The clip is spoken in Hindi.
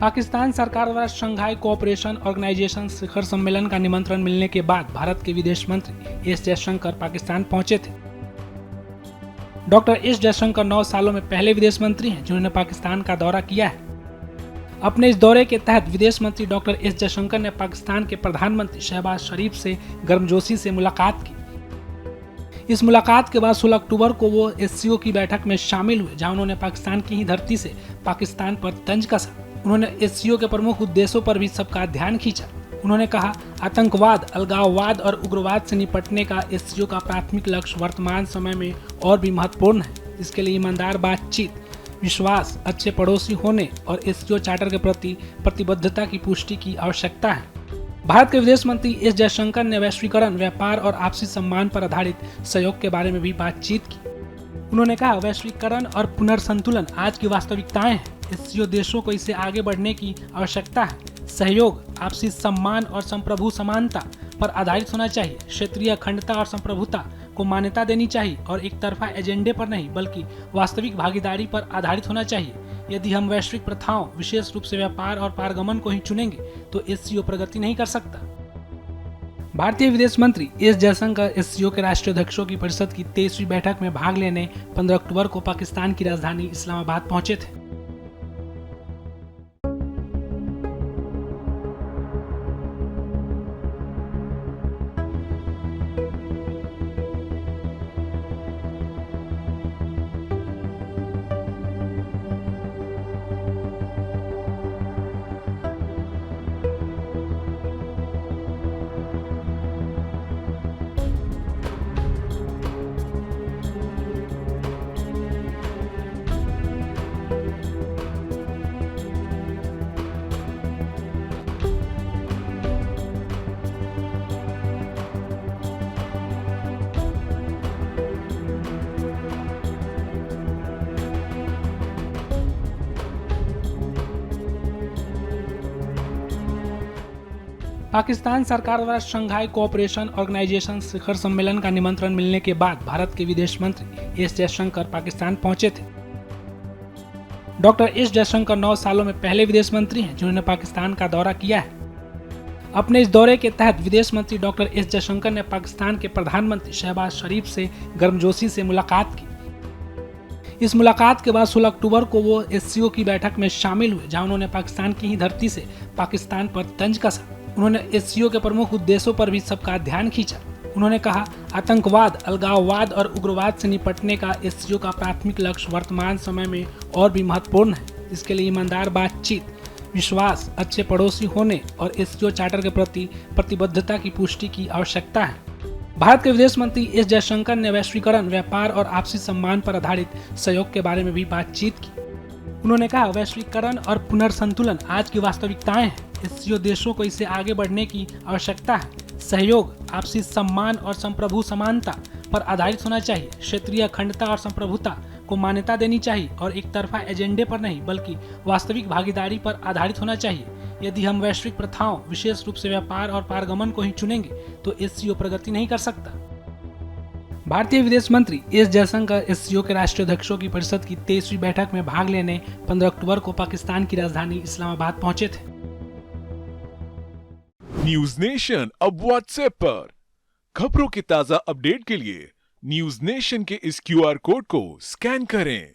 पाकिस्तान सरकार द्वारा शंघाई कोऑपरेशन ऑर्गेनाइजेशन शिखर सम्मेलन का निमंत्रण मिलने के बाद भारत के विदेश मंत्री एस जयशंकर पाकिस्तान पहुंचे थे। डॉक्टर एस जयशंकर 9 सालों में पहले विदेश मंत्री हैं जिन्होंने पाकिस्तान का दौरा किया है। अपने इस दौरे के तहत विदेश मंत्री डॉक्टर एस जयशंकर ने पाकिस्तान के प्रधानमंत्री शहबाज शरीफ से गर्मजोशी से मुलाकात की। इस मुलाकात के बाद 16 अक्टूबर को वो एससीओ की बैठक में शामिल हुए, जहां उन्होंने पाकिस्तान की ही धरती से पाकिस्तान पर तंज कसा। उन्होंने एससीओ के प्रमुख उद्देश्यों पर भी सबका ध्यान खींचा। उन्होंने कहा, आतंकवाद, अलगाववाद और उग्रवाद से निपटने का एससीओ का प्राथमिक लक्ष्य वर्तमान समय में और भी महत्वपूर्ण है। इसके लिए ईमानदार बातचीत, विश्वास, अच्छे पड़ोसी होने और एससीओ चार्टर के प्रति प्रतिबद्धता की पुष्टि की आवश्यकता है। भारत के विदेश मंत्री एस जयशंकर ने वैश्वीकरण, व्यापार और आपसी सम्मान पर आधारित सहयोग के बारे में भी बातचीत की। उन्होंने कहा, वैश्वीकरण और पुनर्संतुलन आज की वास्तविकताएं हैं। एससीओ देशों को इससे आगे बढ़ने की आवश्यकता है। सहयोग, आपसी सम्मान और संप्रभु समानता पर आधारित होना चाहिए। क्षेत्रीय अखंडता और संप्रभुता को मान्यता देनी चाहिए और एक तरफा एजेंडे पर नहीं बल्कि वास्तविक भागीदारी पर आधारित होना चाहिए। यदि हम वैश्विक प्रथाओं, विशेष रूप से व्यापार और पारगमन को ही चुनेंगे तो एससीओ प्रगति नहीं कर सकता। भारतीय विदेश मंत्री एस जयशंकर एससीओ के राष्ट्रीय अध्यक्षों की परिषद की 23वीं बैठक में भाग लेने 15 अक्टूबर को पाकिस्तान की राजधानी इस्लामाबाद पहुंचे थे। पाकिस्तान सरकार द्वारा शंघाई कोऑपरेशन ऑर्गेनाइजेशन शिखर सम्मेलन का निमंत्रण मिलने के बाद भारत के विदेश मंत्री एस जयशंकर पाकिस्तान पहुंचे थे। डॉक्टर एस जयशंकर 9 सालों में पहले विदेश मंत्री हैं जिन्होंने पाकिस्तान का दौरा किया है। अपने इस दौरे के तहत विदेश मंत्री डॉक्टर एस जयशंकर ने पाकिस्तान के प्रधानमंत्री शहबाज शरीफ से गर्मजोशी से मुलाकात की। इस मुलाकात के बाद 16 अक्टूबर को वो एससीओ की बैठक में शामिल हुए, जहां उन्होंने पाकिस्तान की ही धरती से पाकिस्तान पर तंज कसा। उन्होंने एससीओ के प्रमुख उद्देश्यों पर भी सबका ध्यान खींचा। उन्होंने कहा, आतंकवाद, अलगाववाद और उग्रवाद से निपटने का एससीओ का प्राथमिक लक्ष्य वर्तमान समय में और भी महत्वपूर्ण है। इसके लिए ईमानदार बातचीत, विश्वास, अच्छे पड़ोसी होने और एससीओ चार्टर के प्रति प्रतिबद्धता की पुष्टि की आवश्यकता है। भारत के विदेश मंत्री एस जयशंकर ने वैश्वीकरण, व्यापार और आपसी सम्मान पर आधारित सहयोग के बारे में भी बातचीत की। उन्होंने कहा, वैश्वीकरण और पुनर्संतुलन आज की वास्तविकताएं हैं। एससीओ देशों को इससे आगे बढ़ने की आवश्यकता है। सहयोग, आपसी सम्मान और संप्रभु समानता पर आधारित होना चाहिए। क्षेत्रीय अखंडता और संप्रभुता को मान्यता देनी चाहिए और एक तरफा एजेंडे पर नहीं बल्कि वास्तविक भागीदारी पर आधारित होना चाहिए। यदि हम वैश्विक प्रथाओं, विशेष रूप से व्यापार और पारगमन को ही चुनेंगे तो एससीओ प्रगति नहीं कर सकता। भारतीय विदेश मंत्री एस जयशंकर एससीओ के राष्ट्रीय अध्यक्षों की परिषद की 23वीं बैठक में भाग लेने 15 अक्टूबर को पाकिस्तान की राजधानी इस्लामाबाद पहुंचे थे। न्यूज नेशन अब व्हाट्सएप पर खबरों के ताजा अपडेट के लिए न्यूज नेशन के इस क्यूआर कोड को स्कैन करें।